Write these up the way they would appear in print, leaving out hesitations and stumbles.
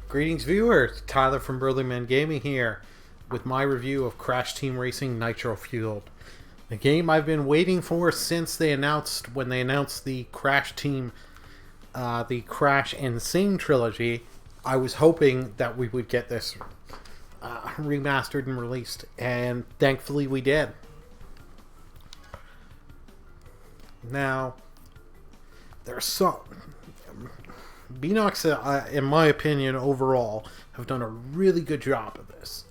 Greetings, viewers. Tyler from Burlymengaming here with my review of Crash Team Racing Nitro-fueled. The game I've been waiting for since when they announced the Crash Team, the Crash and Sing trilogy. I was hoping that we would get this remastered and released, and thankfully we did. Now, there's some... Beenox, in my opinion, overall, have done a really good job of this.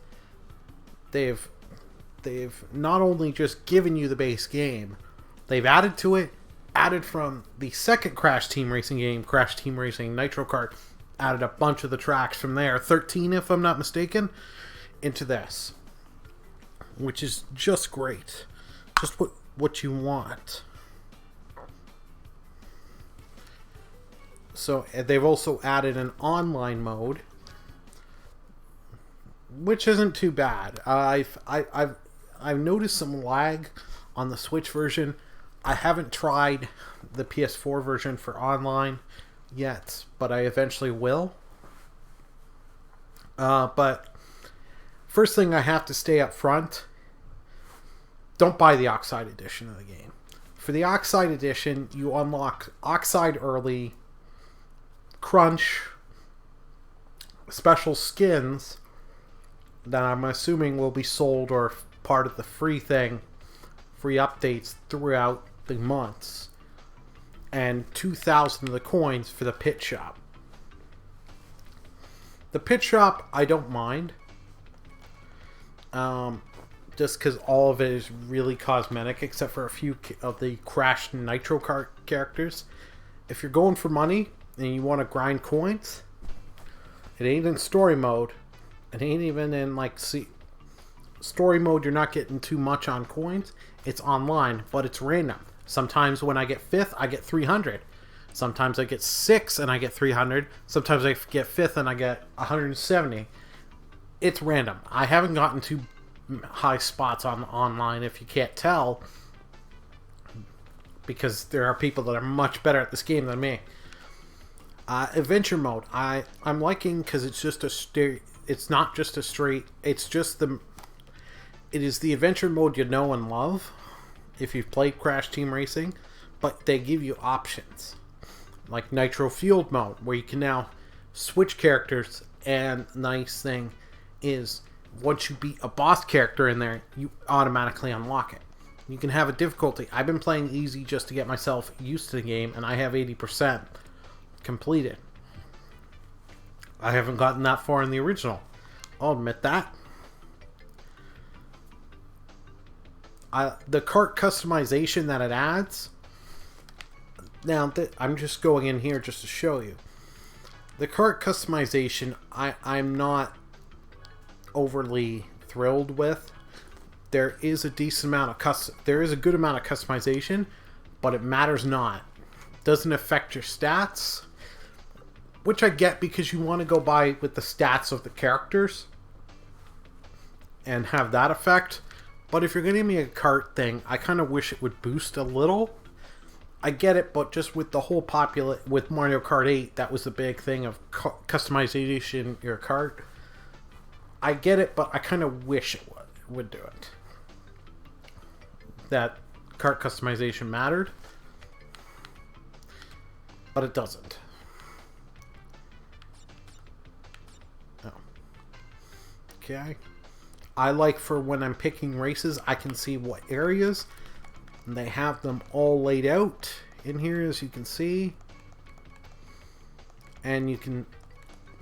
They've not only just given you the base game, they've added to it, added from the second Crash Team Racing game, Crash Team Racing Nitro Kart, added a bunch of the tracks from there, 13 if I'm not mistaken, into this. Which is just great. Just what you want. So they've also added an online mode, which isn't too bad. I've noticed some lag on the Switch version. I haven't tried the PS4 version for online yet, but I eventually will. But first thing I have to stay up front, don't buy the Oxide edition of the game. For the Oxide edition, you unlock Oxide early, Crunch, special skins that I'm assuming will be sold or part of the free updates throughout the months, and 2,000 of the coins for the pit shop. The pit shop I don't mind, just because all of it is really cosmetic except for a few of the Crash Nitro Kart characters. If you're going for money and you want to grind coins, it ain't in story mode. It ain't even in story mode. You're not getting too much on coins. It's online, but it's random. Sometimes when I get 5th, I get 300. Sometimes I get 6th and I get 300. Sometimes I get 5th and I get 170. It's random. I haven't gotten too high spots on online, if you can't tell, because there are people that are much better at this game than me. Adventure mode, I'm liking because it's just it's not just a straight. It is the adventure mode you know and love if you've played Crash Team Racing, but they give you options like nitro-fueled mode where you can now switch characters. And the nice thing is, once you beat a boss character in there, you automatically unlock it. You can have a difficulty. I've been playing easy just to get myself used to the game, and I have 80% completed. I haven't gotten that far in the original, I'll admit that. The kart customization that it adds, now I'm just going in here just to show you. The kart customization, I'm not overly thrilled with. There is a decent amount of there is a good amount of customization, but it matters not. It doesn't affect your stats, which I get because you want to go by with the stats of the characters and have that effect. But if you're going to give me a kart thing, I kind of wish it would boost a little. I get it, but just with the whole with Mario Kart 8, that was the big thing of customization your kart. I get it, but I kind of wish it would do it. That kart customization mattered, but it doesn't. Oh. Okay. I like for when I'm picking races, I can see what areas, and they have them all laid out in here, as you can see. And you can,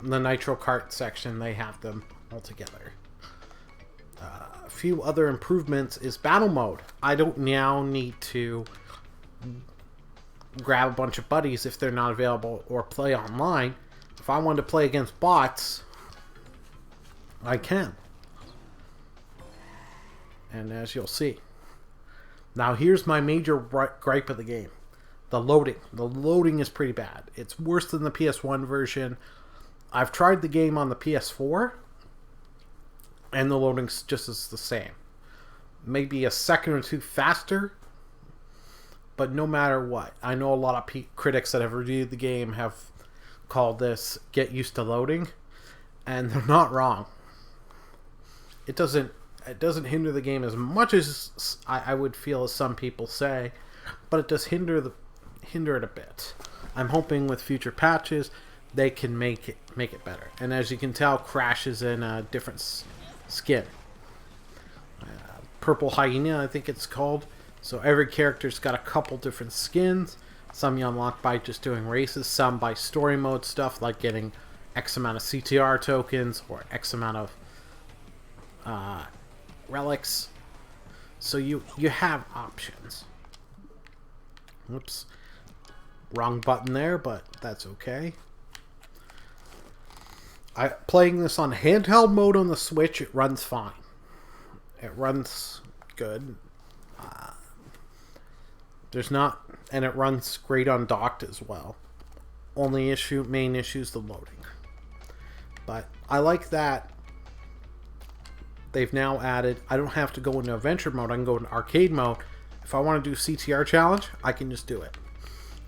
the Nitro Kart section, they have them all together. A few other improvements is battle mode. I don't now need to grab a bunch of buddies if they're not available or play online. If I want to play against bots, I can. And as you'll see. Now here's my major gripe of the game. The loading. The loading is pretty bad. It's worse than the PS1 version. I've tried the game on the PS4, and the loading's just as the same. Maybe a second or two faster, but no matter what. I know a lot of critics that have reviewed the game have called this "get used to loading." And they're not wrong. It doesn't hinder the game as much as I would feel as some people say, but it does hinder it a bit. I'm hoping with future patches they can make it better. And as you can tell, Crash is in a different skin. Purple Hyena, I think it's called. So every character's got a couple different skins. Some you unlock by just doing races, some by story mode stuff like getting X amount of CTR tokens or X amount of relics. So you have options. Whoops. Wrong button there, but that's okay. Playing this on handheld mode on the Switch, it runs fine. It runs good. And it runs great on docked as well. Main issue is the loading. But I like that they've now added, I don't have to go into adventure mode, I can go into arcade mode. If I want to do CTR challenge, I can just do it.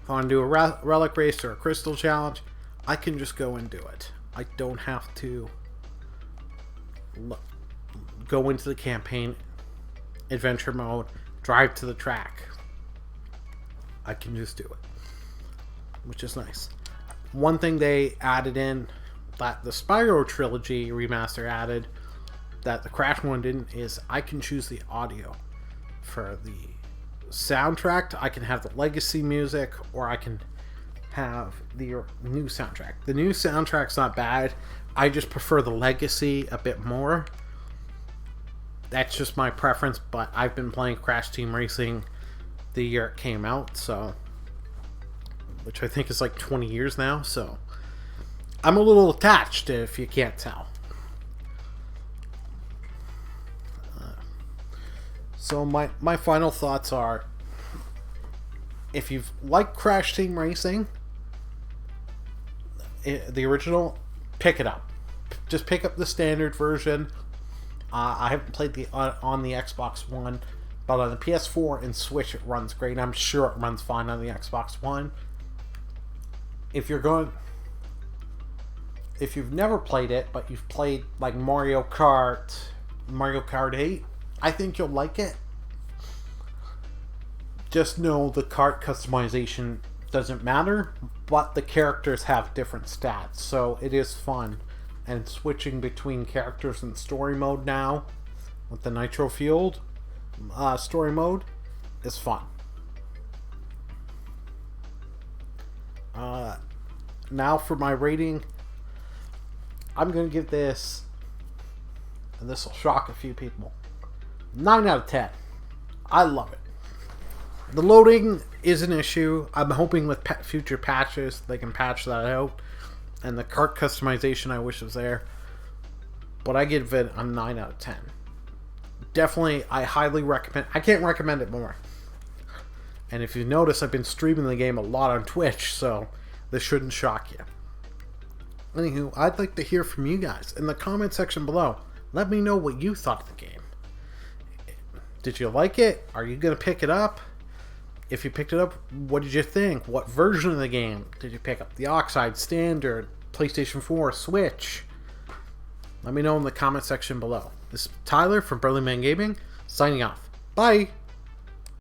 If I want to do a relic race or a crystal challenge, I can just go and do it. I don't have to go into the campaign, adventure mode, drive to the track. I can just do it, which is nice. One thing they added in that the Spyro Trilogy remaster added that the Crash one didn't is I can choose the audio for the soundtrack. I can have the legacy music or I can have the new soundtrack. The new soundtrack's not bad. I just prefer the legacy a bit more. That's just my preference, but I've been playing Crash Team Racing the year it came out, so which I think is like 20 years now, so I'm a little attached if you can't tell. So my final thoughts are, if you've liked Crash Team Racing, the original, pick it up. Just pick up the standard version. I haven't played on the Xbox One, but on the PS4 and Switch it runs great. I'm sure it runs fine on the Xbox One. If you've never played it, but you've played like Mario Kart 8, I think you'll like it. Just know the kart customization doesn't matter, but the characters have different stats, so it is fun. And switching between characters in story mode now with the nitro-fueled story mode is fun. Now for my rating, I'm going to give this, and this will shock a few people, 9 out of 10. I love it. The loading is an issue. I'm hoping with future patches they can patch that out. And the kart customization I wish was there. But I give it a 9 out of 10. Definitely, I highly recommend. I can't recommend it more. And if you notice, I've been streaming the game a lot on Twitch, so this shouldn't shock you. Anywho, I'd like to hear from you guys in the comment section below. Let me know what you thought of the game. Did you like it? Are you going to pick it up? If you picked it up, what did you think? What version of the game did you pick up? The Oxide, Standard, PlayStation 4, Switch? Let me know in the comment section below. This is Tyler from Burlymengaming, signing off. Bye!